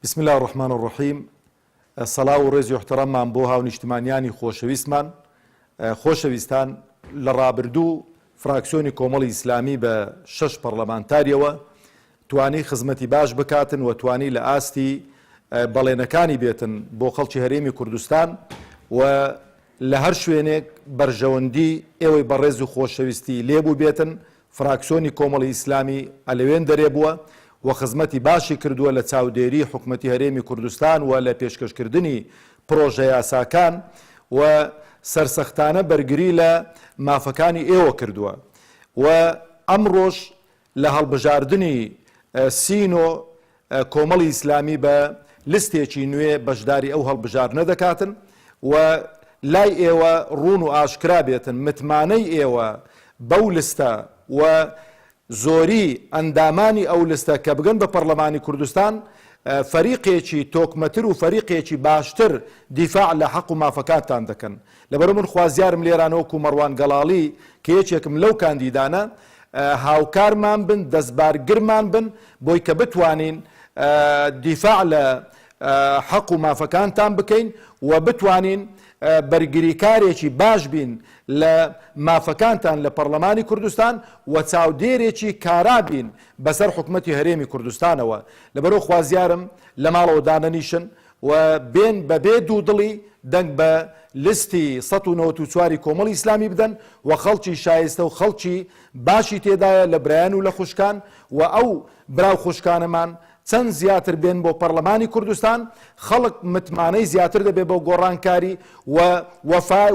بسم الله الرحمن الرحیم. سەڵاو و ڕێزی و احتراممان بۆ هاونیشتمانیانی خۆشەویستمان. خۆشەویستان، لە ڕابردوو فراکسیۆنی کۆمەڵی ئیسلامی بە 6 پەرلەمانتاریەوە توانی خزمەتی باش بکاتن و توانی لە ئاستی بەڵێنەکانی بێتن بۆ خەڵکی هەرێمی کوردستان و لە هەر شوێنێک بەرژەوەندی ئێوەی بەڕێز و خۆشەویستی لێبوو بێتن. فراکسیۆنی کۆمەڵی ئیسلامی ئەلەوێن دەرێ بووە و خزمەتی باشی کردووە لە چاودێری حکومەتی هەرێمی کوردستان و لە پێشکەشکردنی پرۆژە یاساکان و سەرسەختانە بەرگری لە مافەکانی ئێوە کردووە و ئەمڕۆژ لە هەڵبژاردننی سینۆ کۆمەڵی ئیسلامی بە لستێکی نوێ بەشداری ئەو هەڵبژاردنە دەکاتن و لای ئێوە ڕوون و ئاشکرا بێتن متمانەی ئێوە بەو لستە و زۆری ئەندامانی ئەو لستە کە بگەن بە پەرلەمانی کوردستان فەریقێکی تۆکمەتر و فەریقێکی باشتر دیفاع لە حەق و مافەکاتان دەکەن. لەبەر من خوازیارم لێرانەوەکو مەڕوان گەڵاڵی کە یەکێکم لەو کاندیدانە هاوکارمان بن، دەستبارگرمان بن بۆی کە بتوانین دیفاع لە حەق و مافەکانتان بکەین و بتوانین بەرگریکارێکی باش بین لە مافەکانتان لە پەرلەمانی کوردستان و چاودێرێکی کارا بین بەسەر حکومەتی هەرێمی کوردستانەوە. لەبەرەوە خوازیارم لە ماڵەوە دانەنیشن و بێن بەبێ دوودڵی دەنگ بە لستی 194 کۆمەڵی ئیسلامی بدەن و خەڵکی شایستە و خەڵکی باشی تێدایە لە برایان و لە خوشکان و ئەو براو خوشکانەمان چەند زیاتر بێن بۆ پەرلەمانی کوردستان. خەڵک متمانەی زیاتر دەبێ بۆ گۆڕانکاری و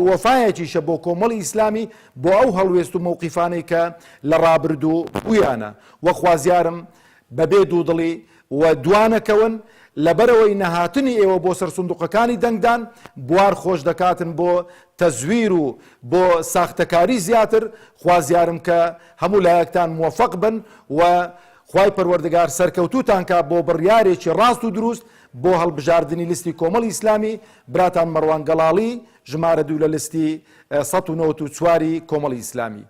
وەفایەکیشە بۆ کۆمەڵی ئیسلامی بۆ ئەو هەڵوێست و مووقیفانەی کە لە ڕابردوو بوویانە. وە خوازیارم بەبێ دوودڵی و دوانەکەون لەبەرەوەی نەهاتنی ئێوە بۆ سەر سندوقەکانی دەنگدان بوار خۆش دەکاتن بۆ تەزویر و بۆ ساختەکاری زیاتر. خوازیارم کە هەموو لایەکتان موفق بن و خوای پەروەردگار سەرکەوتوتان کە بۆ بڕیارێکی ڕاست و دروست بۆ هەڵبژاردننی لیستی کۆمەڵی ئیسلامی. براتان مەڕوان گەڵاڵی ژمارە 2 لە لیستی 194 کۆمەڵی ئیسلامی.